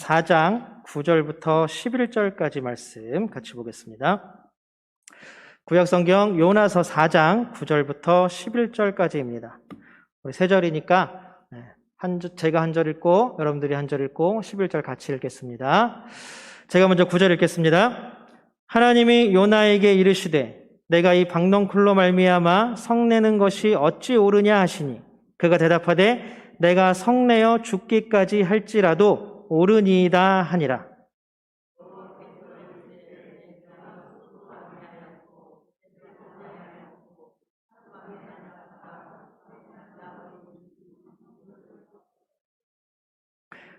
4장 9절부터 11절까지 말씀 같이 보겠습니다. 구약성경 요나서 4장 9절부터 11절까지입니다. 우리 세 절이니까 제가 한 절 읽고 여러분들이 한 절 읽고 11절 같이 읽겠습니다. 제가 먼저 9절 읽겠습니다. 하나님이 요나에게 이르시되 내가 이 박넝쿨로 말미암아 성내는 것이 어찌 옳으냐 하시니 그가 대답하되 내가 성내어 죽기까지 할지라도 옳으니이다 하니라.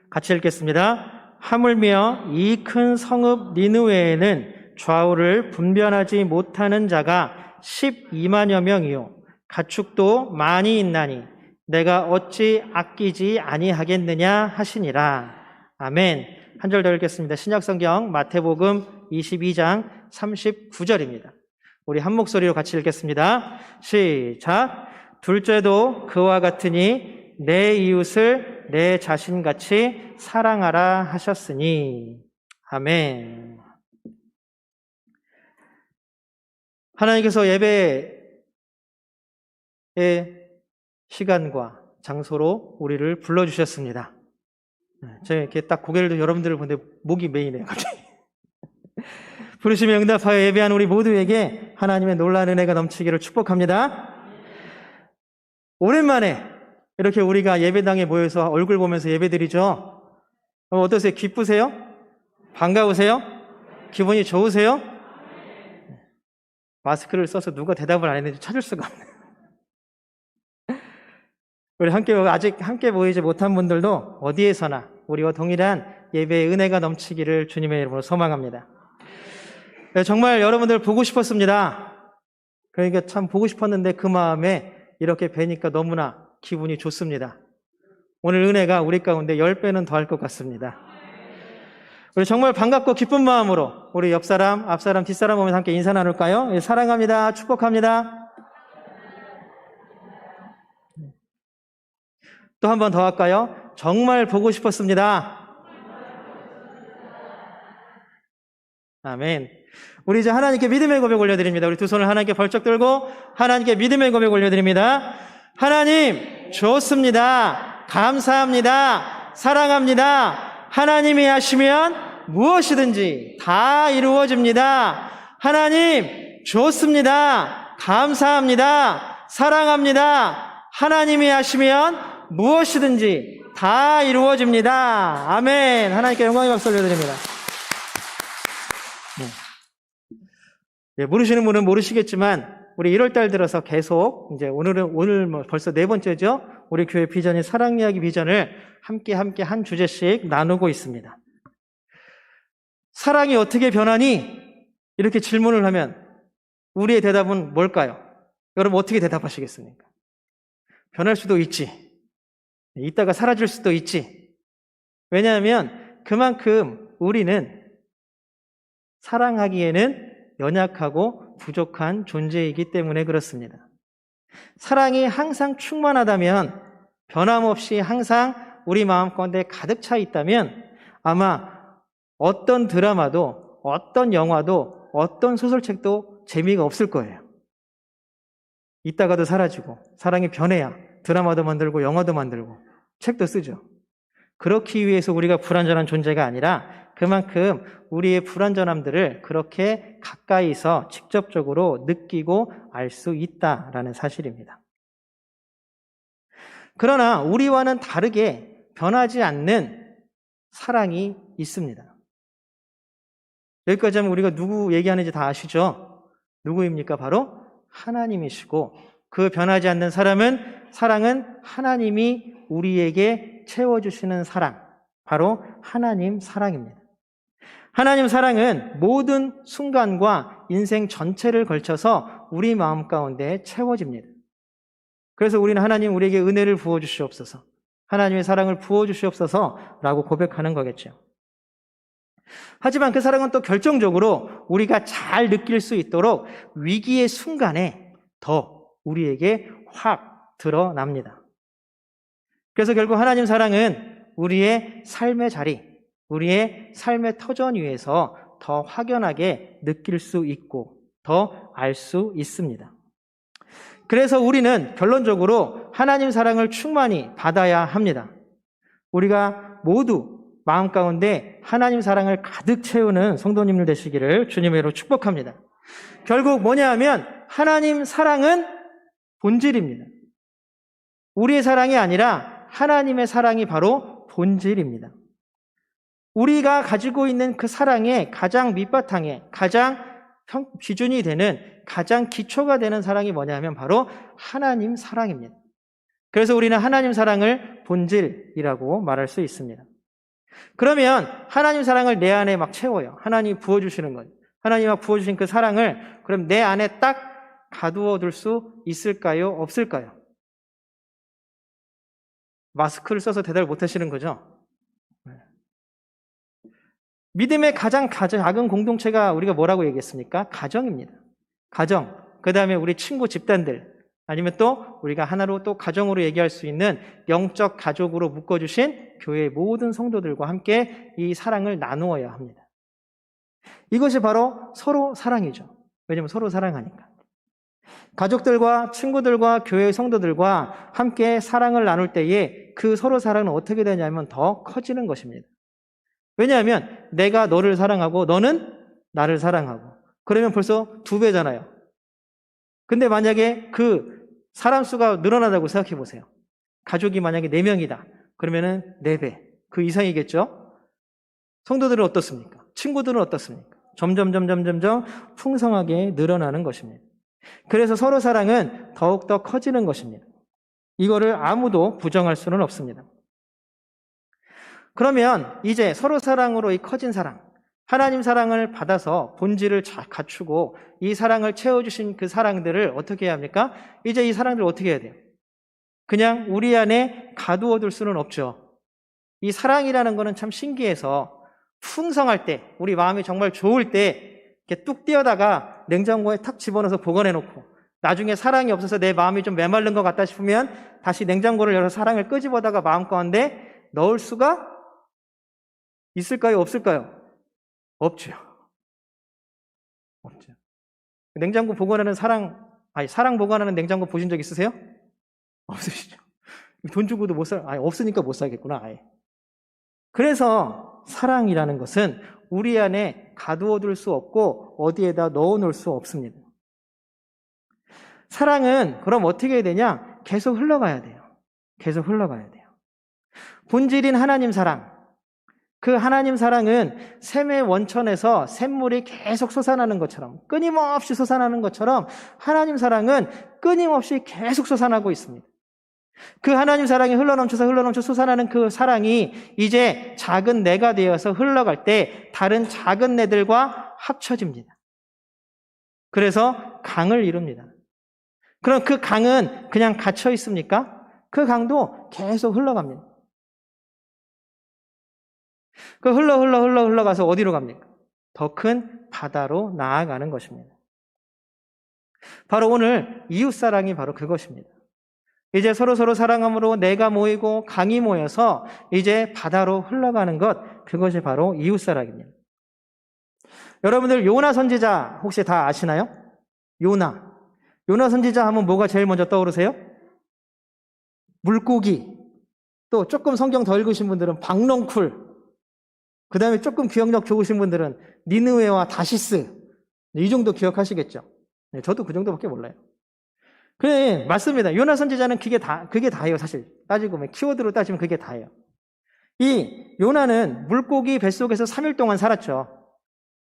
같이 읽겠습니다. 하물며 이 큰 성읍 니느웨에는 좌우를 분별하지 못하는 자가 12만여 명이요 가축도 많이 있나니 내가 어찌 아끼지 아니하겠느냐 하시니라. 아멘. 한 절 더 읽겠습니다. 신약성경 마태복음 22장 39절입니다. 우리 한 목소리로 같이 읽겠습니다. 시작. 둘째도 그와 같으니 내 이웃을 내 자신같이 사랑하라 하셨으니. 아멘. 하나님께서 예배의 시간과 장소로 우리를 불러주셨습니다. 제가 이렇게 딱 고개를 들어 여러분들을 보는데 목이 메이네요, 갑자기. 부르심에 응답하여 예배한 우리 모두에게 하나님의 놀라운 은혜가 넘치기를 축복합니다. 오랜만에 이렇게 우리가 예배당에 모여서 얼굴 보면서 예배드리죠. 어떠세요? 기쁘세요? 반가우세요? 기분이 좋으세요? 마스크를 써서 누가 대답을 안 했는지 찾을 수가 없네요. 우리 아직 함께 모이지 못한 분들도 어디에서나 우리와 동일한 예배의 은혜가 넘치기를 주님의 이름으로 소망합니다. 정말 여러분들 보고 싶었습니다. 그러니까 참 보고 싶었는데 그 마음에 이렇게 뵈니까 너무나 기분이 좋습니다. 오늘 은혜가 우리 가운데 10배는 더 할 것 같습니다. 우리 정말 반갑고 기쁜 마음으로 우리 옆사람, 앞사람, 뒷사람 보면서 함께 인사 나눌까요? 사랑합니다. 축복합니다. 또 한 번 더 할까요? 정말 보고 싶었습니다. 아멘. 우리 이제 하나님께 믿음의 고백 올려드립니다. 우리 두 손을 하나님께 벌쩍 들고 하나님께 믿음의 고백 올려드립니다. 하나님, 좋습니다. 감사합니다. 사랑합니다. 하나님이 하시면 무엇이든지 다 이루어집니다. 하나님, 좋습니다. 감사합니다. 사랑합니다. 하나님이 하시면 무엇이든지 다 이루어집니다. 아멘. 하나님께 영광의 박수 올려드립니다. 모르시는 분은 모르시겠지만 우리 1월달 들어서 계속 이제 오늘 벌써 4번째죠. 우리 교회 비전인 사랑 이야기 비전을 함께 한 주제씩 나누고 있습니다. 사랑이 어떻게 변하니? 이렇게 질문을 하면 우리의 대답은 뭘까요? 여러분 어떻게 대답하시겠습니까? 변할 수도 있지. 이따가 사라질 수도 있지. 왜냐하면 그만큼 우리는 사랑하기에는 연약하고 부족한 존재이기 때문에 그렇습니다. 사랑이 항상 충만하다면, 변함없이 항상 우리 마음 가운데 가득 차 있다면 아마 어떤 드라마도, 어떤 영화도, 어떤 소설책도 재미가 없을 거예요. 이따가도 사라지고, 사랑이 변해야 드라마도 만들고 영화도 만들고 책도 쓰죠. 그렇기 위해서 우리가 불완전한 존재가 아니라 그만큼 우리의 불완전함들을 그렇게 가까이서 직접적으로 느끼고 알 수 있다라는 사실입니다. 그러나 우리와는 다르게 변하지 않는 사랑이 있습니다. 여기까지 하면 우리가 누구 얘기하는지 다 아시죠? 누구입니까? 바로 하나님이시고, 그 변하지 않는 사랑은 하나님이 우리에게 채워주시는 사랑, 바로 하나님 사랑입니다. 하나님 사랑은 모든 순간과 인생 전체를 걸쳐서 우리 마음 가운데 채워집니다. 그래서 우리는 하나님 우리에게 은혜를 부어주시옵소서, 하나님의 사랑을 부어주시옵소서라고 고백하는 거겠죠. 하지만 그 사랑은 또 결정적으로 우리가 잘 느낄 수 있도록 위기의 순간에 더 우리에게 확 드러납니다. 그래서 결국 하나님 사랑은 우리의 삶의 자리, 우리의 삶의 터전 위에서 더 확연하게 느낄 수 있고 더 알 수 있습니다. 그래서 우리는 결론적으로 하나님 사랑을 충만히 받아야 합니다. 우리가 모두 마음 가운데 하나님 사랑을 가득 채우는 성도님들 되시기를 주님의 이름으로 축복합니다. 결국 뭐냐 하면 하나님 사랑은 본질입니다. 우리의 사랑이 아니라 하나님의 사랑이 바로 본질입니다. 우리가 가지고 있는 그 사랑의 가장 밑바탕에 가장 기준이 되는 가장 기초가 되는 사랑이 뭐냐 하면 바로 하나님 사랑입니다. 그래서 우리는 하나님 사랑을 본질이라고 말할 수 있습니다. 그러면 하나님 사랑을 내 안에 막 채워요. 하나님이 부어주시는 거예요. 하나님이 막 부어주신 그 사랑을 그럼 내 안에 딱 가두어 둘 수 있을까요? 없을까요? 마스크를 써서 대답을 못 하시는 거죠? 믿음의 가장 작은 공동체가 우리가 뭐라고 얘기했습니까? 가정입니다. 가정. 그 다음에 우리 친구 집단들. 아니면 또 우리가 하나로 또 가정으로 얘기할 수 있는 영적 가족으로 묶어주신 교회의 모든 성도들과 함께 이 사랑을 나누어야 합니다. 이것이 바로 서로 사랑이죠. 왜냐하면 서로 사랑하니까. 가족들과 친구들과 교회의 성도들과 함께 사랑을 나눌 때에 그 서로 사랑은 어떻게 되냐면 더 커지는 것입니다. 왜냐하면 내가 너를 사랑하고 너는 나를 사랑하고 그러면 벌써 2배잖아요. 근데 만약에 그 사람 수가 늘어나다고 생각해 보세요. 가족이 만약에 4명이다. 그러면은 4배. 그 이상이겠죠? 성도들은 어떻습니까? 친구들은 어떻습니까? 점점 풍성하게 늘어나는 것입니다. 그래서 서로 사랑은 더욱더 커지는 것입니다. 이거를 아무도 부정할 수는 없습니다. 그러면 이제 서로 사랑으로 이 커진 사랑, 하나님 사랑을 받아서 본질을 갖추고 이 사랑을 채워주신 그 사랑들을 어떻게 해야 합니까? 이제 이 사랑들을 어떻게 해야 돼요? 그냥 우리 안에 가두어둘 수는 없죠. 이 사랑이라는 거는 참 신기해서 풍성할 때, 우리 마음이 정말 좋을 때 이렇게 뚝 띄어다가 냉장고에 탁 집어넣어서 보관해놓고 나중에 사랑이 없어서 내 마음이 좀 메마른 것 같다 싶으면 다시 냉장고를 열어서 사랑을 끄집어다가 마음 가운데 넣을 수가 있을까요? 없을까요? 없죠. 없죠. 냉장고 보관하는 사랑 보관하는 냉장고 보신 적 있으세요? 없으시죠. 돈 주고도 없으니까 못 사겠구나, 아예. 그래서 사랑이라는 것은 우리 안에 가두어둘 수 없고 어디에다 넣어놓을 수 없습니다. 사랑은 그럼 어떻게 해야 되냐? 계속 흘러가야 돼요. 계속 흘러가야 돼요. 본질인 하나님 사랑. 그 하나님 사랑은 샘의 원천에서 샘물이 계속 솟아나는 것처럼 끊임없이 솟아나는 것처럼 하나님 사랑은 끊임없이 계속 솟아나고 있습니다. 그 하나님 사랑이 흘러넘쳐 솟아나는 그 사랑이 이제 작은 내가 되어서 흘러갈 때 다른 작은 내들과 합쳐집니다. 그래서 강을 이룹니다. 그럼 그 강은 그냥 갇혀 있습니까? 그 강도 계속 흘러갑니다. 그 흘러가서 어디로 갑니까? 더 큰 바다로 나아가는 것입니다. 바로 오늘 이웃사랑이 바로 그것입니다. 이제 서로 사랑함으로 내가 모이고 강이 모여서 이제 바다로 흘러가는 것, 그것이 바로 이웃사랑입니다. 여러분들 요나 선지자 혹시 다 아시나요? 요나 선지자 하면 뭐가 제일 먼저 떠오르세요? 물고기. 또 조금 성경 더 읽으신 분들은 박넝쿨. 그 다음에 조금 기억력 좋으신 분들은 니느웨와 다시스. 이 정도 기억하시겠죠? 네, 저도 그 정도밖에 몰라요. 그래, 맞습니다. 요나 선지자는 그게 다예요, 사실. 따지고 보면, 키워드로 따지면 그게 다예요. 이 요나는 물고기 뱃속에서 3일 동안 살았죠.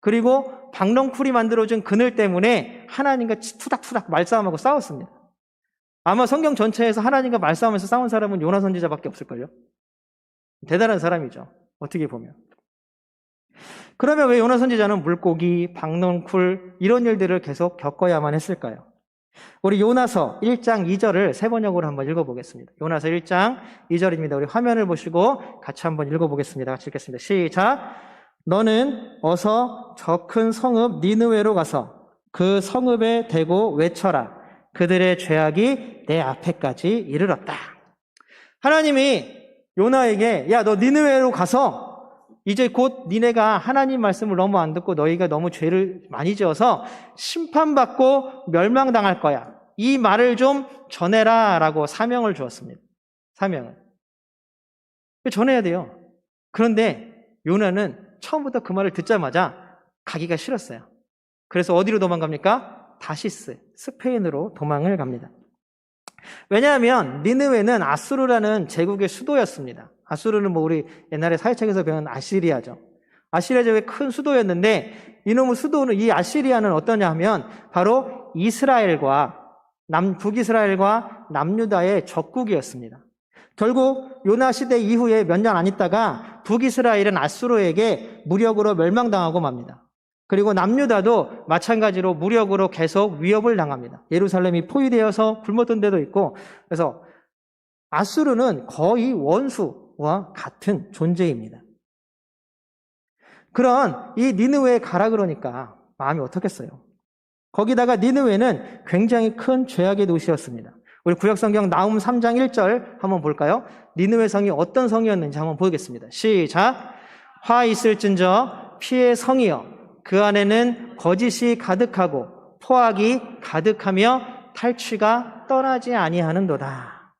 그리고 박넝쿨이 만들어준 그늘 때문에 하나님과 투닥투닥 말싸움하고 싸웠습니다. 아마 성경 전체에서 하나님과 말싸움에서 싸운 사람은 요나 선지자밖에 없을걸요? 대단한 사람이죠. 어떻게 보면. 그러면 왜 요나 선지자는 물고기, 박넝쿨 이런 일들을 계속 겪어야만 했을까요? 우리 요나서 1장 2절을 세 번역으로 한번 읽어보겠습니다. 요나서 1장 2절입니다. 우리 화면을 보시고 같이 한번 읽어보겠습니다. 같이 읽겠습니다. 시작! 너는 어서 저 큰 성읍 니느웨로 가서 그 성읍에 대고 외쳐라. 그들의 죄악이 내 앞에까지 이르렀다. 하나님이 요나에게 야, 너 니느웨로 가서 이제 곧 니네가 하나님 말씀을 너무 안 듣고 너희가 너무 죄를 많이 지어서 심판받고 멸망당할 거야. 이 말을 좀 전해라 라고 사명을 주었습니다. 사명을. 전해야 돼요. 그런데 요나는 처음부터 그 말을 듣자마자 가기가 싫었어요. 그래서 어디로 도망갑니까? 다시스, 스페인으로 도망을 갑니다. 왜냐하면 니느웨는 아수르라는 제국의 수도였습니다. 아수르는 뭐 우리 옛날에 사회책에서 배운 아시리아죠. 아시리아 제국의 큰 수도였는데 이놈의 수도는, 이 아시리아는 어떠냐 하면 바로 이스라엘과 북이스라엘과 남유다의 적국이었습니다. 결국 요나 시대 이후에 몇 년 안 있다가 북이스라엘은 아수르에게 무력으로 멸망당하고 맙니다. 그리고 남유다도 마찬가지로 무력으로 계속 위협을 당합니다. 예루살렘이 포위되어서 굶었던 데도 있고, 그래서 아수르는 거의 원수와 같은 존재입니다. 그런 이 니느웨에 가라 그러니까 마음이 어떻겠어요? 거기다가 니느웨는 굉장히 큰 죄악의 도시였습니다. 우리 구약성경 나훔 3장 1절 한번 볼까요? 니느웨 성이 어떤 성이었는지 한번 보겠습니다. 시작. 화 있을진저 피의 성이여 그 안에는 거짓이 가득하고 포악이 가득하며 탈취가 떠나지 아니하는도다.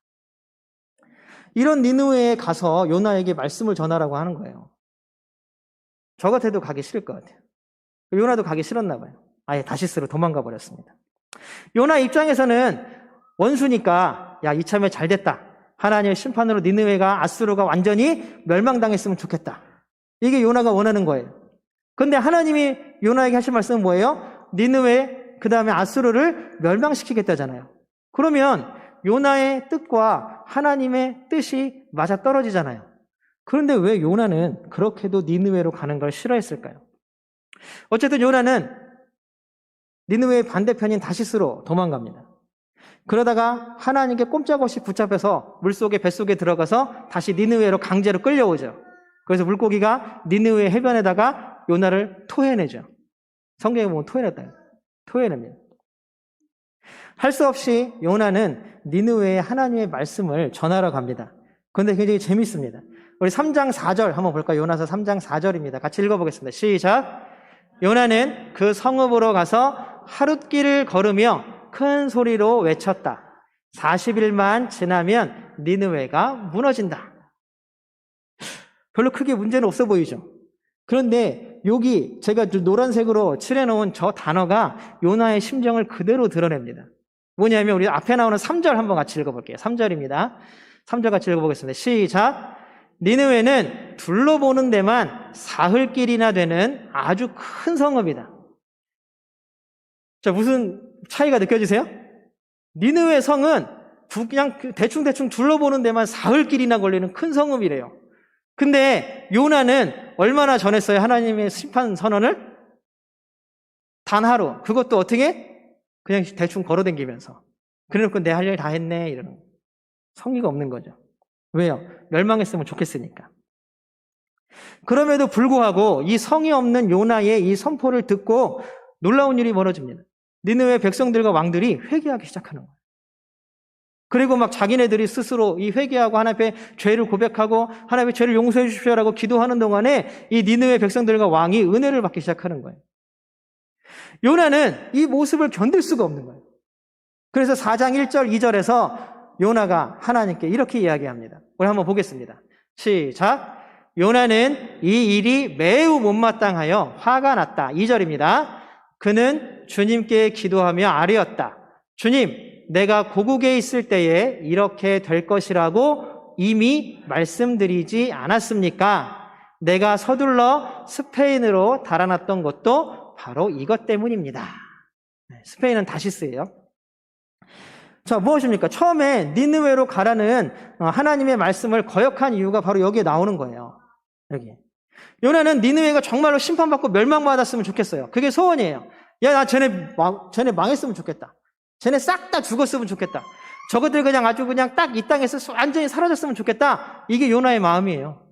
이런 니느웨에 가서 요나에게 말씀을 전하라고 하는 거예요. 저 같아도 가기 싫을 것 같아요. 요나도 가기 싫었나 봐요. 아예 다시스로 도망가 버렸습니다. 요나 입장에서는 원수니까 야, 이참에 잘 됐다. 하나님의 심판으로 니느웨가, 아수르가 완전히 멸망당했으면 좋겠다. 이게 요나가 원하는 거예요. 근데 하나님이 요나에게 하신 말씀은 뭐예요? 니느웨, 그 다음에 아수르를 멸망시키겠다잖아요. 그러면 요나의 뜻과 하나님의 뜻이 맞아떨어지잖아요. 그런데 왜 요나는 그렇게도 니느웨로 가는 걸 싫어했을까요? 어쨌든 요나는 니느웨의 반대편인 다시스로 도망갑니다. 그러다가 하나님께 꼼짝없이 붙잡혀서 물속에, 뱃속에 들어가서 다시 니느웨로 강제로 끌려오죠. 그래서 물고기가 니느웨 해변에다가 요나를 토해내죠. 성경에 보면 토해냅니다. 할 수 없이 요나는 니느웨에 하나님의 말씀을 전하러 갑니다. 그런데 굉장히 재밌습니다. 우리 3장 4절 한번 볼까요? 요나서 3장 4절입니다. 같이 읽어보겠습니다. 시작. 요나는 그 성읍으로 가서 하룻길을 걸으며 큰 소리로 외쳤다. 40일만 지나면 니느웨가 무너진다. 별로 크게 문제는 없어 보이죠? 그런데 여기 제가 노란색으로 칠해놓은 저 단어가 요나의 심정을 그대로 드러냅니다. 뭐냐면 우리 앞에 나오는 3절 한번 같이 읽어볼게요. 3절입니다. 3절 같이 읽어보겠습니다. 시작. 니느웨는 둘러보는 데만 사흘길이나 되는 아주 큰 성읍이다. 자, 무슨 차이가 느껴지세요? 니느웨 성은 그냥 대충 둘러보는 데만 사흘길이나 걸리는 큰 성읍이래요. 근데 요나는 얼마나 전했어요? 하나님의 심판 선언을? 단 하루. 그것도 어떻게? 그냥 대충 걸어다니면서. 그래놓고 내 할 일 다 했네 이러는. 성의가 없는 거죠. 왜요? 멸망했으면 좋겠으니까. 그럼에도 불구하고 이 성의 없는 요나의 이 선포를 듣고 놀라운 일이 벌어집니다. 니느웨 백성들과 왕들이 회개하기 시작하는 거예요. 그리고 막 자기네들이 스스로 이 회개하고 하나님 앞에 죄를 고백하고 하나님의 죄를 용서해 주십시오라고 기도하는 동안에 이 니느웨 백성들과 왕이 은혜를 받기 시작하는 거예요. 요나는 이 모습을 견딜 수가 없는 거예요. 그래서 4장 1절 2절에서 요나가 하나님께 이렇게 이야기합니다. 우리 한번 보겠습니다. 시작. 요나는 이 일이 매우 못마땅하여 화가 났다. 2절입니다. 그는 주님께 기도하며 아뢰었다. 주님, 내가 고국에 있을 때에 이렇게 될 것이라고 이미 말씀드리지 않았습니까? 내가 서둘러 스페인으로 달아났던 것도 바로 이것 때문입니다. 스페인은 다시스예요. 자, 무엇입니까? 처음에 니느웨로 가라는 하나님의 말씀을 거역한 이유가 바로 여기에 나오는 거예요. 여기. 요나는 니느웨가 정말로 심판받고 멸망받았으면 좋겠어요. 그게 소원이에요. 야, 나 쟤네 망했으면 좋겠다. 쟤네 싹 다 죽었으면 좋겠다. 저것들 그냥 아주 그냥 딱 이 땅에서 완전히 사라졌으면 좋겠다. 이게 요나의 마음이에요.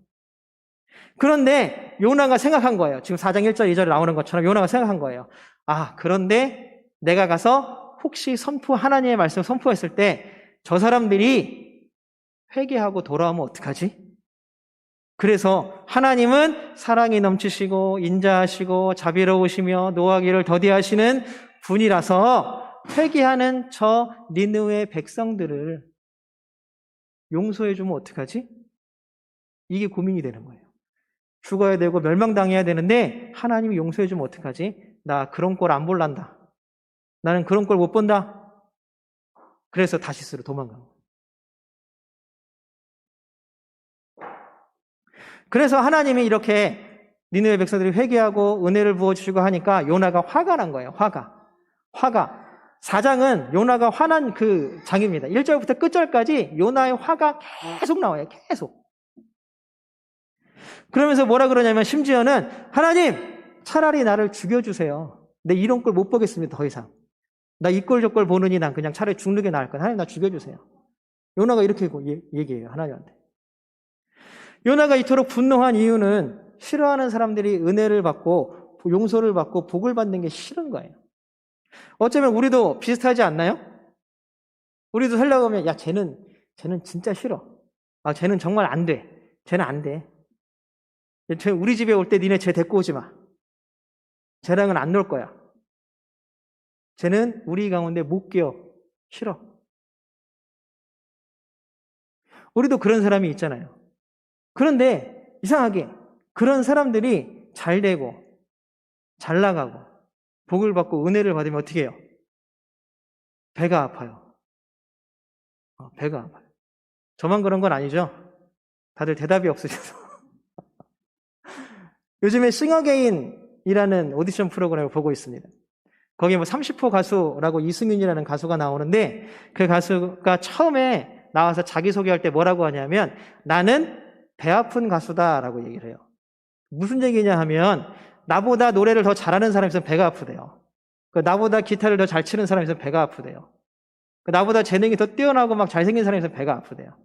그런데 요나가 생각한 거예요. 지금 4장 1절 2절에 나오는 것처럼 요나가 생각한 거예요. 아, 그런데 내가 가서 혹시 하나님의 말씀을 선포했을 때 저 사람들이 회개하고 돌아오면 어떡하지? 그래서 하나님은 사랑이 넘치시고 인자하시고 자비로우시며 노하기를 더디하시는 분이라서 회개하는 저 니느웨 백성들을 용서해주면 어떡하지? 이게 고민이 되는 거예요. 죽어야 되고 멸망당해야 되는데 하나님이 용서해주면 어떡하지? 나 그런 꼴 안 볼란다. 나는 그런 꼴 못 본다. 그래서 다시스로 도망간 거예요. 그래서 하나님이 이렇게 니느웨 백성들이 회개하고 은혜를 부어주시고 하니까 요나가 화가 난 거예요. 화가. 4장은 요나가 화난 그 장입니다. 1절부터 끝절까지 요나의 화가 계속 나와요. 계속. 그러면서 뭐라 그러냐면 심지어는 하나님 차라리 나를 죽여주세요. 내 이런 꼴 못 보겠습니다. 더 이상. 나 이 꼴 저 꼴 보느니 난 그냥 차라리 죽는 게 나을 거야. 하나님 나 죽여주세요. 요나가 이렇게 얘기해요. 하나님한테. 요나가 이토록 분노한 이유는 싫어하는 사람들이 은혜를 받고 용서를 받고 복을 받는 게 싫은 거예요. 어쩌면 우리도 비슷하지 않나요? 우리도 살려고 하면 야 쟤는 진짜 싫어. 아 쟤는 정말 안 돼. 쟤는 안 돼. 우리 집에 올 때 니네 쟤 데리고 오지 마. 쟤랑은 안 놀 거야. 쟤는 우리 가운데 못 끼어. 싫어. 우리도 그런 사람이 있잖아요. 그런데 이상하게 그런 사람들이 잘 되고 잘 나가고 복을 받고 은혜를 받으면 어떻게 해요? 배가 아파요. 배가 아파요. 저만 그런 건 아니죠? 다들 대답이 없으셔서. 요즘에 싱어게인이라는 오디션 프로그램을 보고 있습니다. 거기에 30호 가수라고 이승윤이라는 가수가 나오는데 그 가수가 처음에 나와서 자기소개할 때 뭐라고 하냐면 나는 배 아픈 가수다라고 얘기를 해요. 무슨 얘기냐 하면 나보다 노래를 더 잘하는 사람이 있으면 배가 아프대요. 나보다 기타를 더 잘 치는 사람이 있으면 배가 아프대요. 나보다 재능이 더 뛰어나고 막 잘생긴 사람이 있으면 배가 아프대요.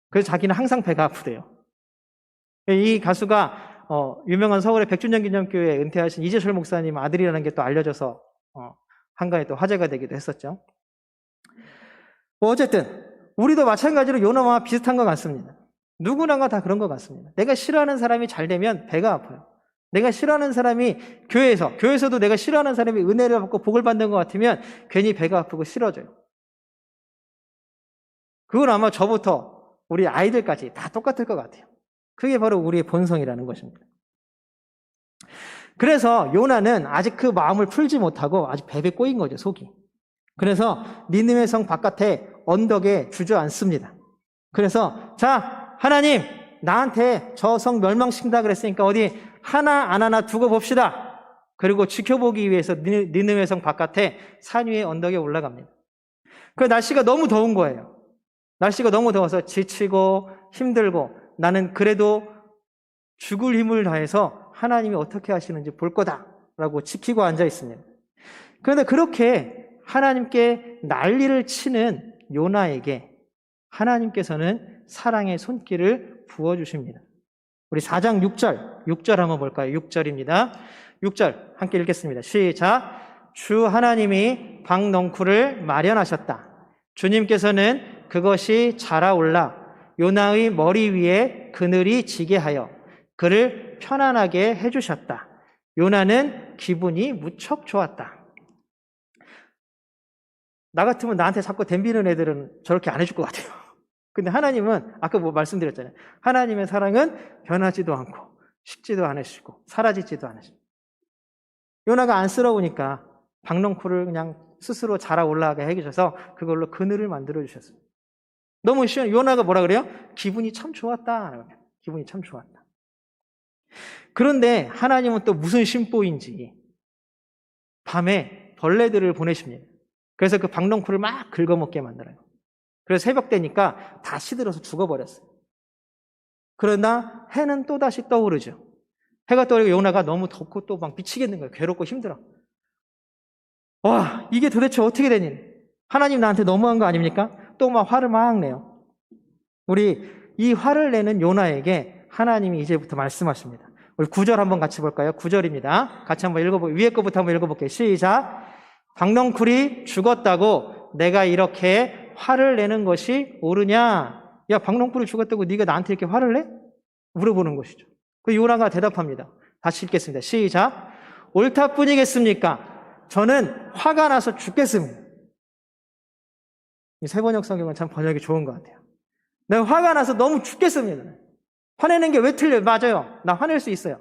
그래서 자기는 항상 배가 아프대요. 이 가수가 유명한 서울의 백준영 기념교회 은퇴하신 이재철 목사님 아들이라는 게 또 알려져서 한간에 또 화제가 되기도 했었죠. 어쨌든 우리도 마찬가지로 요나와 비슷한 것 같습니다. 누구나가 다 그런 것 같습니다. 내가 싫어하는 사람이 잘 되면 배가 아파요. 내가 싫어하는 사람이 교회에서도 내가 싫어하는 사람이 은혜를 받고 복을 받는 것 같으면 괜히 배가 아프고 싫어져요. 그건 아마 저부터 우리 아이들까지 다 똑같을 것 같아요. 그게 바로 우리의 본성이라는 것입니다. 그래서 요나는 아직 그 마음을 풀지 못하고 아직 베베 꼬인 거죠, 속이. 그래서 니느웨 성 바깥에 언덕에 주저앉습니다. 그래서 자, 하나님 나한테 저 성 멸망시킨다 그랬으니까 어디 하나 안 하나 두고 봅시다. 그리고 지켜보기 위해서 니느웨 성 바깥에 산 위에 언덕에 올라갑니다. 그 날씨가 너무 더운 거예요. 날씨가 너무 더워서 지치고 힘들고 나는 그래도 죽을 힘을 다해서 하나님이 어떻게 하시는지 볼 거다라고 지키고 앉아 있습니다. 그런데 그렇게 하나님께 난리를 치는 요나에게 하나님께서는 사랑의 손길을 부어주십니다. 우리 4장 6절 한번 볼까요? 6절입니다. 6절 함께 읽겠습니다. 시작. 주 하나님이 방넝쿨을 마련하셨다. 주님께서는 그것이 자라올라 요나의 머리 위에 그늘이 지게 하여 그를 편안하게 해주셨다. 요나는 기분이 무척 좋았다. 나 같으면 나한테 자꾸 덤비는 애들은 저렇게 안 해줄 것 같아요. 근데 하나님은 아까 말씀드렸잖아요. 하나님의 사랑은 변하지도 않고 식지도 않으시고 사라지지도 않으시고 요나가 안쓰러우니까 방넝쿨을 그냥 스스로 자라 올라가게 해주셔서 그걸로 그늘을 만들어 주셨어요. 너무 쉬운. 요나가 뭐라 그래요? 기분이 참 좋았다. 기분이 참 좋았다. 그런데 하나님은 또 무슨 심보인지 밤에 벌레들을 보내십니다. 그래서 그 방넝쿨을 막 긁어먹게 만들어요. 그래서 새벽 되니까 다 시들어서 죽어버렸어요. 그러나 해는 또다시 떠오르죠. 해가 떠오르고 요나가 너무 덥고 또 막 미치겠는 거예요. 괴롭고 힘들어. 와, 이게 도대체 어떻게 되니? 하나님 나한테 너무한 거 아닙니까? 또 막 화를 막 내요. 우리 이 화를 내는 요나에게 하나님이 이제부터 말씀하십니다. 우리 9절 한번 같이 볼까요? 9절입니다. 같이 한번 읽어볼게요. 위에 거부터 한번 읽어볼게요. 시작. 방넝쿨이 죽었다고 내가 이렇게 화를 내는 것이 옳으냐? 야, 방넝쿨이 죽었다고 네가 나한테 이렇게 화를 내? 물어보는 것이죠. 그 요나가 대답합니다. 다시 읽겠습니다. 시작. 옳다뿐이겠습니까? 저는 화가 나서 죽겠습니다. 이 세번역 성경은 참 번역이 좋은 것 같아요. 내가 화가 나서 너무 죽겠습니다. 화내는 게 왜 틀려요? 맞아요. 나 화낼 수 있어요.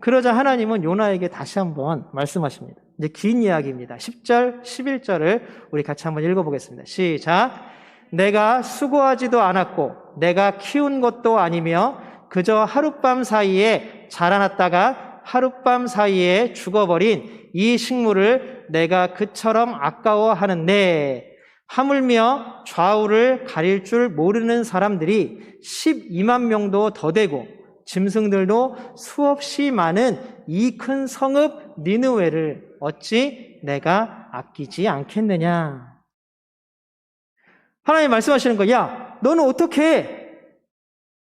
그러자 하나님은 요나에게 다시 한번 말씀하십니다. 이제 긴 이야기입니다. 10절, 11절을 우리 같이 한번 읽어보겠습니다. 시작. 내가 수고하지도 않았고 내가 키운 것도 아니며 그저 하룻밤 사이에 자라났다가 하룻밤 사이에 죽어버린 이 식물을 내가 그처럼 아까워하는데 하물며 좌우를 가릴 줄 모르는 사람들이 12만 명도 더 되고 짐승들도 수없이 많은 이 큰 성읍 니느웨를 어찌 내가 아끼지 않겠느냐. 하나님 말씀하시는 거야. 야, 너는 어떻게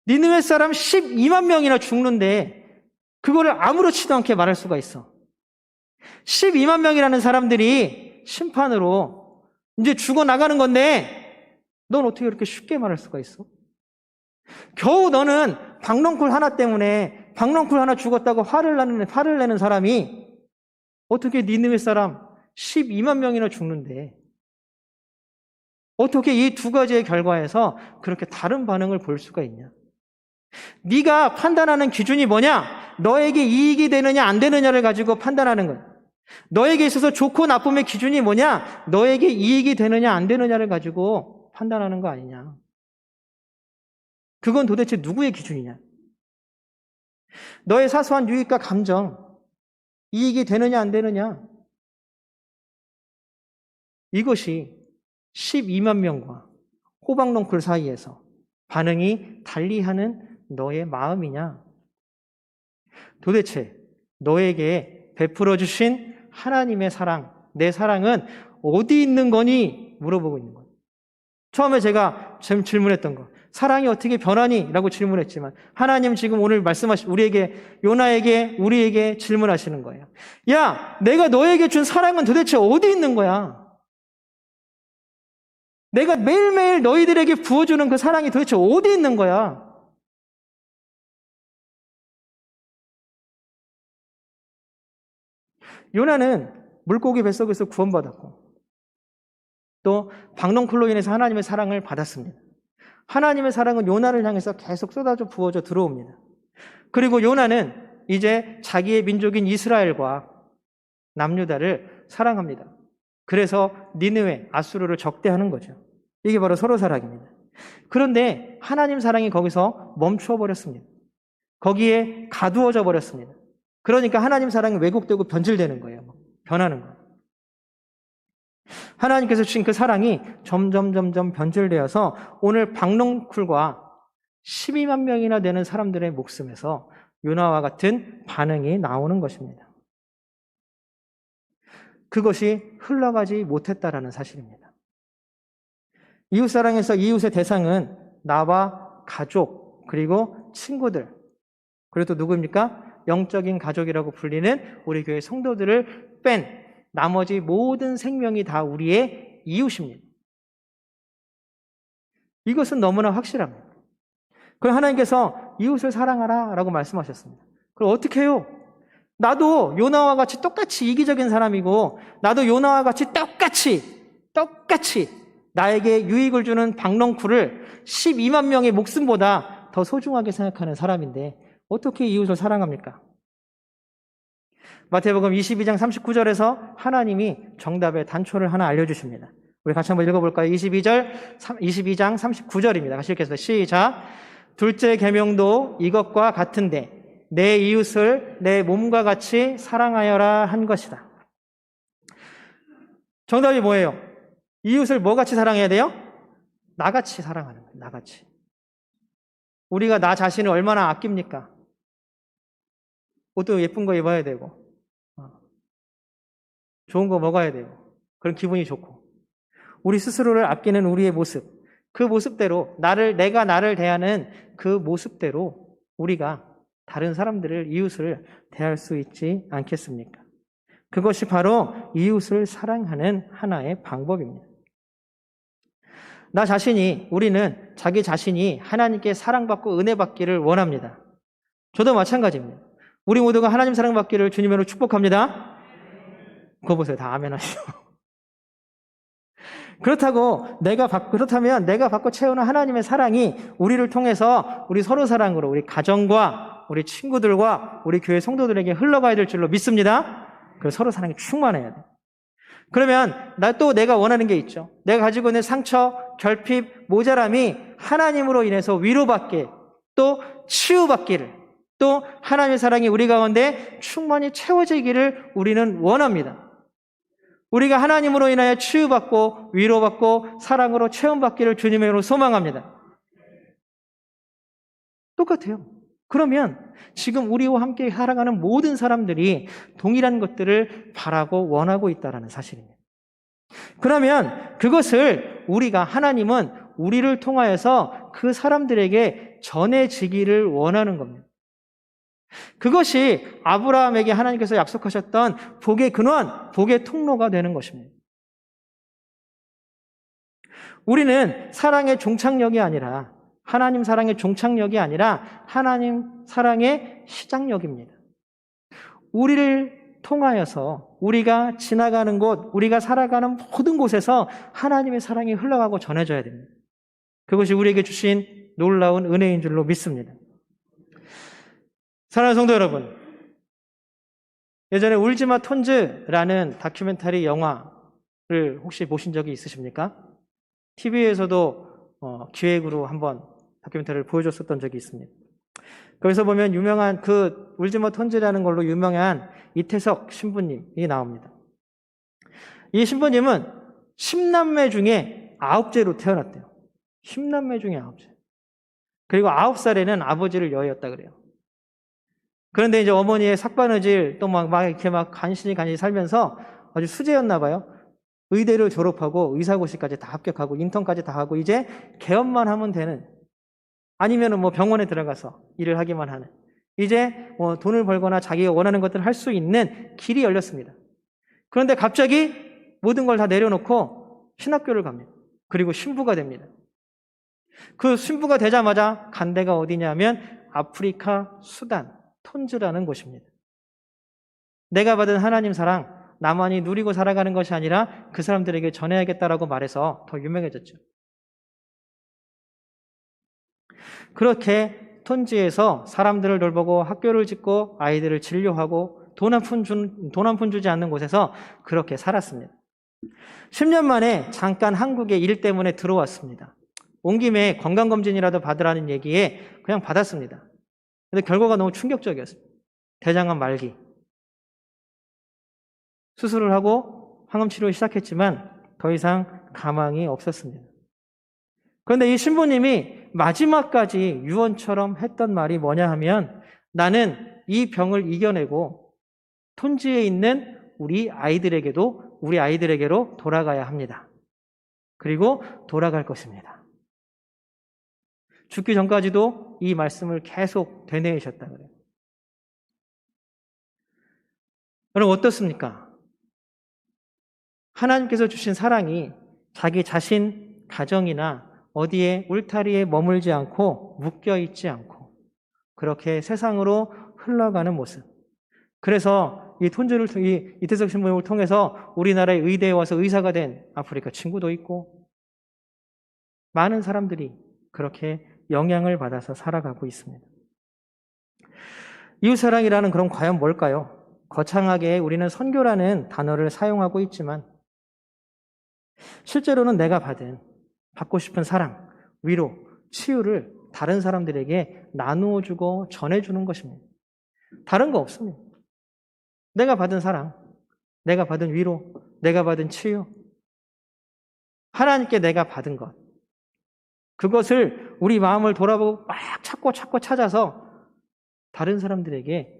니느웨 사람 12만 명이나 죽는데 그거를 아무렇지도 않게 말할 수가 있어. 12만 명이라는 사람들이 심판으로 이제 죽어나가는 건데 넌 어떻게 그렇게 쉽게 말할 수가 있어? 겨우 너는 박넝쿨 하나 때문에 박넝쿨 하나 죽었다고 화를 내는 사람이 어떻게 니느웨 사람 12만 명이나 죽는데 어떻게 이 두 가지의 결과에서 그렇게 다른 반응을 볼 수가 있냐? 네가 판단하는 기준이 뭐냐? 너에게 이익이 되느냐 안 되느냐를 가지고 판단하는 거야. 너에게 있어서 좋고 나쁨의 기준이 뭐냐? 너에게 이익이 되느냐 안 되느냐를 가지고 판단하는 거 아니냐? 그건 도대체 누구의 기준이냐? 너의 사소한 유익과 감정, 이익이 되느냐 안 되느냐? 이것이 12만 명과 호박넝쿨 사이에서 반응이 달리하는 너의 마음이냐? 도대체 너에게 베풀어 주신 하나님의 사랑, 내 사랑은 어디 있는 거니? 물어보고 있는 거예요. 처음에 제가 질문했던 거, 사랑이 어떻게 변하니? 라고 질문했지만 하나님 지금 오늘 우리에게, 요나에게, 우리에게 질문하시는 거예요. 야, 내가 너에게 준 사랑은 도대체 어디 있는 거야? 내가 매일매일 너희들에게 부어주는 그 사랑이 도대체 어디 있는 거야? 요나는 물고기 뱃속에서 구원받았고 또 박넝쿨로 인해서 하나님의 사랑을 받았습니다. 하나님의 사랑은 요나를 향해서 계속 쏟아져 부어져 들어옵니다. 그리고 요나는 이제 자기의 민족인 이스라엘과 남유다를 사랑합니다. 그래서 니느웨, 아수르를 적대하는 거죠. 이게 바로 서로 사랑입니다. 그런데 하나님 사랑이 거기서 멈추어 버렸습니다. 거기에 가두어져 버렸습니다. 그러니까 하나님 사랑이 왜곡되고 변질되는 거예요. 변하는 거예요. 하나님께서 주신 그 사랑이 점점 변질되어서 오늘 박넝쿨과 12만 명이나 되는 사람들의 목숨에서 요나와 같은 반응이 나오는 것입니다. 그것이 흘러가지 못했다라는 사실입니다. 이웃사랑에서 이웃의 대상은 나와 가족, 그리고 친구들, 그리고 또 누구입니까? 영적인 가족이라고 불리는 우리 교회 성도들을 뺀 나머지 모든 생명이 다 우리의 이웃입니다. 이것은 너무나 확실합니다. 그럼 하나님께서 이웃을 사랑하라 라고 말씀하셨습니다. 그럼 어떻게 해요? 나도 요나와 같이 똑같이 이기적인 사람이고 나도 요나와 같이 똑같이 나에게 유익을 주는 박넝쿨을 12만 명의 목숨보다 더 소중하게 생각하는 사람인데 어떻게 이웃을 사랑합니까? 마태복음 22장 39절에서 하나님이 정답의 단초를 하나 알려주십니다. 우리 같이 한번 읽어볼까요? 22장 39절입니다. 같이 읽겠습니다. 시작. 둘째 계명도 이것과 같은데 내 이웃을 내 몸과 같이 사랑하여라 한 것이다. 정답이 뭐예요? 이웃을 뭐 같이 사랑해야 돼요? 나같이 사랑하는 거예요. 나같이. 우리가 나 자신을 얼마나 아낍니까? 옷도 예쁜 거 입어야 되고 좋은 거 먹어야 되고 그런 기분이 좋고 우리 스스로를 아끼는 우리의 모습, 그 모습대로 내가 나를 대하는 그 모습대로 우리가 다른 사람들을, 이웃을 대할 수 있지 않겠습니까? 그것이 바로 이웃을 사랑하는 하나의 방법입니다. 우리는 자기 자신이 하나님께 사랑받고 은혜받기를 원합니다. 저도 마찬가지입니다. 우리 모두가 하나님 사랑받기를 주님으로 축복합니다. 그거 보세요. 다 아멘 하시죠. 그렇다면 내가 받고 채우는 하나님의 사랑이 우리를 통해서 우리 서로 사랑으로 우리 가정과 우리 친구들과 우리 교회 성도들에게 흘러가야 될 줄로 믿습니다. 그래서 서로 사랑이 충만해야 돼요. 그러면 내가 원하는 게 있죠. 내가 가지고 있는 상처, 결핍, 모자람이 하나님으로 인해서 위로받게, 또 치유받기를, 또 하나님의 사랑이 우리 가운데 충만히 채워지기를 우리는 원합니다. 우리가 하나님으로 인하여 치유받고 위로받고 사랑으로 체험받기를 주님의 이름으로 소망합니다. 똑같아요. 그러면 지금 우리와 함께 살아가는 모든 사람들이 동일한 것들을 바라고 원하고 있다는 사실입니다. 그러면 그것을 하나님은 우리를 통하여서 그 사람들에게 전해지기를 원하는 겁니다. 그것이 아브라함에게 하나님께서 약속하셨던 복의 근원, 복의 통로가 되는 것입니다. 우리는 사랑의 종착역이 아니라 하나님 사랑의 종착역이 아니라 하나님 사랑의 시작역입니다. 우리를 통하여서 우리가 지나가는 곳, 우리가 살아가는 모든 곳에서 하나님의 사랑이 흘러가고 전해져야 됩니다. 그것이 우리에게 주신 놀라운 은혜인 줄로 믿습니다. 사랑하는 성도 여러분, 예전에 울지마 톤즈라는 다큐멘터리 영화를 혹시 보신 적이 있으십니까? TV에서도 기획으로 한번 다큐멘터리를 보여줬었던 적이 있습니다. 거기서 보면 유명한 울지마 톤즈라는 걸로 유명한 이태석 신부님이 나옵니다. 이 신부님은 10남매 중에 9째로 태어났대요. 10남매 중에 9째. 그리고 9살에는 아버지를 여의었다 그래요. 그런데 이제 어머니의 삭바느질 또 이렇게 간신히 살면서 아주 수재였나 봐요. 의대를 졸업하고 의사고시까지 다 합격하고 인턴까지 다 하고 이제 개업만 하면 되는, 아니면은 병원에 들어가서 일을 하기만 하는, 이제 돈을 벌거나 자기가 원하는 것들을 할 수 있는 길이 열렸습니다. 그런데 갑자기 모든 걸 다 내려놓고 신학교를 갑니다. 그리고 신부가 됩니다. 그 신부가 되자마자 간 데가 어디냐면 아프리카 수단 톤즈라는 곳입니다. 내가 받은 하나님 사랑, 나만이 누리고 살아가는 것이 아니라 그 사람들에게 전해야겠다라고 말해서 더 유명해졌죠. 그렇게 톤즈에서 사람들을 돌보고 학교를 짓고 아이들을 진료하고 돈 한 푼 주지 않는 곳에서 그렇게 살았습니다. 10년 만에 잠깐 한국에 일 때문에 들어왔습니다. 온 김에 건강검진이라도 받으라는 얘기에 그냥 받았습니다. 근데 결과가 너무 충격적이었어요. 대장암 말기. 수술을 하고 항암치료를 시작했지만 더 이상 가망이 없었습니다. 그런데 이 신부님이 마지막까지 유언처럼 했던 말이 뭐냐 하면, 나는 이 병을 이겨내고 톤즈에 있는 우리 아이들에게로 돌아가야 합니다. 그리고 돌아갈 것입니다. 죽기 전까지도 이 말씀을 계속 되뇌이셨다 그래요. 여러분 어떻습니까? 하나님께서 주신 사랑이 자기 자신, 가정이나 어디에 울타리에 머물지 않고 묶여있지 않고 그렇게 세상으로 흘러가는 모습. 그래서 이 이태석 신부님을 통해서 우리나라의 의대에 와서 의사가 된 아프리카 친구도 있고 많은 사람들이 그렇게 영향을 받아서 살아가고 있습니다. 이웃사랑이라는 그럼 과연 뭘까요? 거창하게 우리는 선교라는 단어를 사용하고 있지만 실제로는 내가 받고 싶은 사랑, 위로, 치유를 다른 사람들에게 나누어주고 전해주는 것입니다. 다른 거 없습니다. 내가 받은 사랑, 내가 받은 위로, 내가 받은 치유, 하나님께 내가 받은 것, 그것을 우리 마음을 돌아보고 막 찾고 찾아서 다른 사람들에게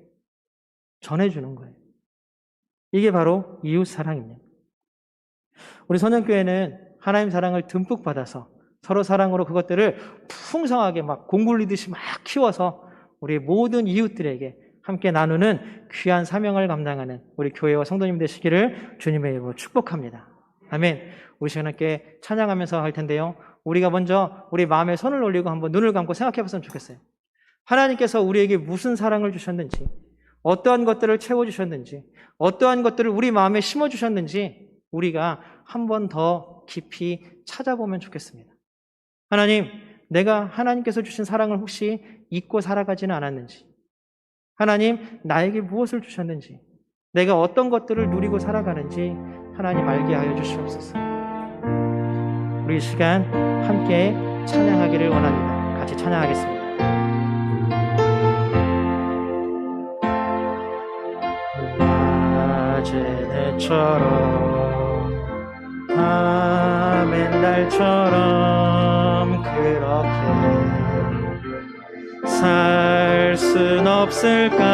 전해주는 거예요. 이게 바로 이웃사랑입니다. 우리 선영교회는 하나님 사랑을 듬뿍 받아서 서로 사랑으로 그것들을 풍성하게 막 공굴리듯이 막 키워서 우리 모든 이웃들에게 함께 나누는 귀한 사명을 감당하는 우리 교회와 성도님 되시기를 주님의 이름으로 축복합니다. 아멘. 우리 시간 함께 찬양하면서 할 텐데요. 우리가 먼저 우리 마음에 손을 올리고 한번 눈을 감고 생각해 봤으면 좋겠어요. 하나님께서 우리에게 무슨 사랑을 주셨는지, 어떠한 것들을 채워주셨는지, 어떠한 것들을 우리 마음에 심어주셨는지 우리가 한 번 더 깊이 찾아보면 좋겠습니다. 하나님, 내가 하나님께서 주신 사랑을 혹시 잊고 살아가지는 않았는지, 하나님, 나에게 무엇을 주셨는지, 내가 어떤 것들을 누리고 살아가는지 하나님 알게 하여 주시옵소서. 우리 이 시간 함께 찬양하기를 원합니다. 같이 찬양하겠습니다. 낮의 해처럼 밤엔 달처럼 그렇게 살 순 없을까?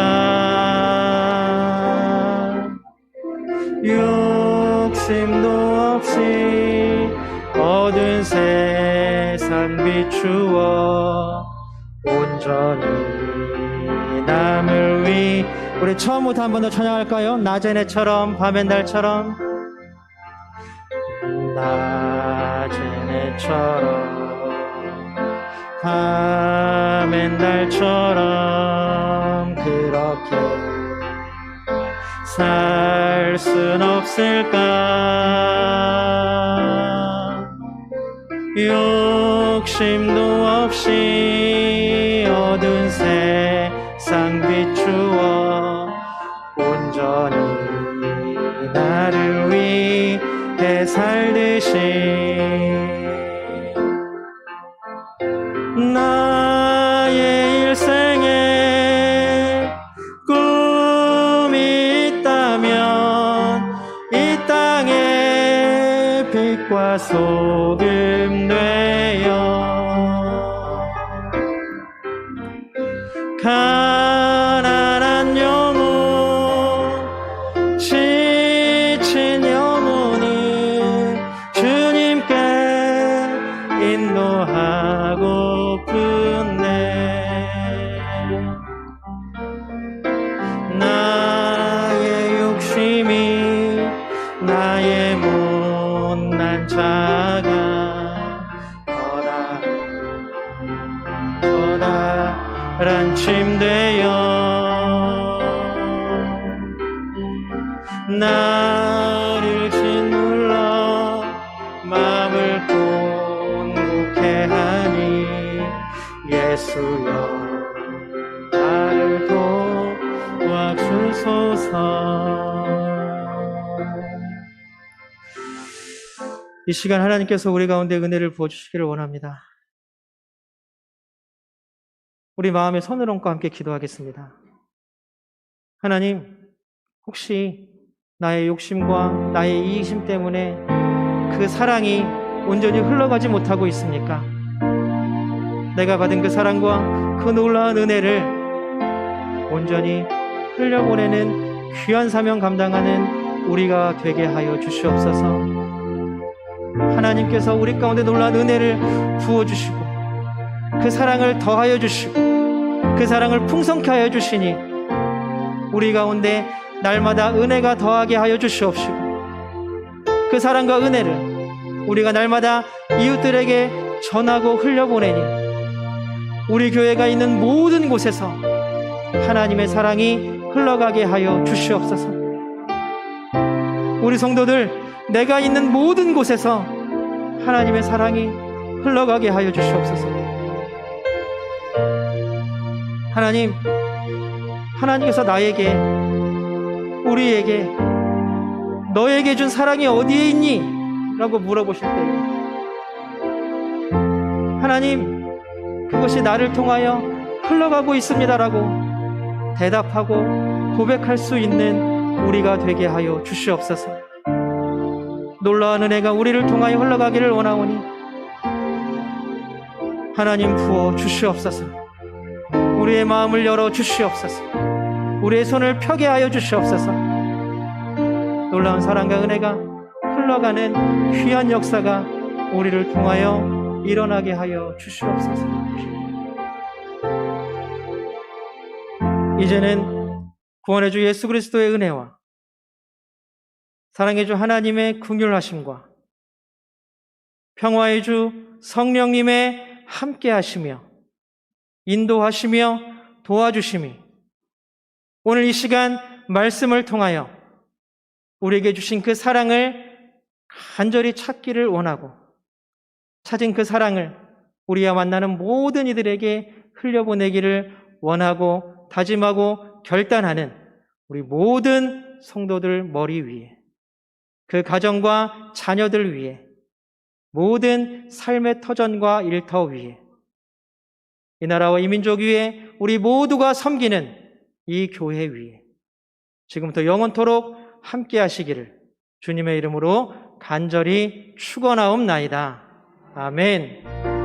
욕심도 없이 어두운 세상 비추어 온전히 남을 위. 우리 처음부터 한 번 더 찬양할까요? 낮엔 해처럼 밤엔 달처럼, 낮엔 해처럼 밤엔 달처럼 그렇게 살 순 없을까? 욕심도 없이 어두운 세상 비추어 온전히 나를 위해 살듯이 나의 일생에 꿈이 있다면 이 땅에 빛과 소금 되어 가난한 영혼, 지친 영혼을 주님께 인도하고픈 나의 욕심이 나의 못난 자가 커다란 침대여 나를 짓눌러 마음을 곤곡해 하니 예수여 나를 도와주소서. 이 시간 하나님께서 우리 가운데 은혜를 부어주시기를 원합니다. 우리 마음에 손을 얹고 함께 기도하겠습니다. 하나님, 혹시 나의 욕심과 나의 이익심 때문에 그 사랑이 온전히 흘러가지 못하고 있습니까? 내가 받은 그 사랑과 그 놀라운 은혜를 온전히 흘려보내는 귀한 사명 감당하는 우리가 되게 하여 주시옵소서. 하나님께서 우리 가운데 놀라운 은혜를 부어주시고 그 사랑을 더하여 주시고 그 사랑을 풍성케 하여 주시니 우리 가운데 날마다 은혜가 더하게 하여 주시옵시고 그 사랑과 은혜를 우리가 날마다 이웃들에게 전하고 흘려보내니 우리 교회가 있는 모든 곳에서 하나님의 사랑이 흘러가게 하여 주시옵소서. 우리 성도들, 내가 있는 모든 곳에서 하나님의 사랑이 흘러가게 하여 주시옵소서. 하나님, 하나님께서 나에게, 우리에게 너에게 준 사랑이 어디에 있니? 라고 물어보실 때에 하나님, 그것이 나를 통하여 흘러가고 있습니다 라고 대답하고 고백할 수 있는 우리가 되게 하여 주시옵소서. 놀라운 은혜가 우리를 통하여 흘러가기를 원하오니 하나님 부어 주시옵소서. 우리의 마음을 열어 주시옵소서. 우리의 손을 펴게 하여 주시옵소서. 놀라운 사랑과 은혜가 흘러가는 귀한 역사가 우리를 통하여 일어나게 하여 주시옵소서. 이제는 구원의 주 예수 그리스도의 은혜와 사랑의 주 하나님의 긍휼하심과 평화의 주 성령님의 함께 하시며 인도하시며 도와주심이 오늘 이 시간 말씀을 통하여 우리에게 주신 그 사랑을 간절히 찾기를 원하고 찾은 그 사랑을 우리와 만나는 모든 이들에게 흘려보내기를 원하고 다짐하고 결단하는 우리 모든 성도들 머리 위에 그 가정과 자녀들 위에 모든 삶의 터전과 일터 위에 이 나라와 이 민족 위에 우리 모두가 섬기는 이 교회 위에 지금부터 영원토록 함께 하시기를 주님의 이름으로 간절히 축원하옵나이다. 아멘.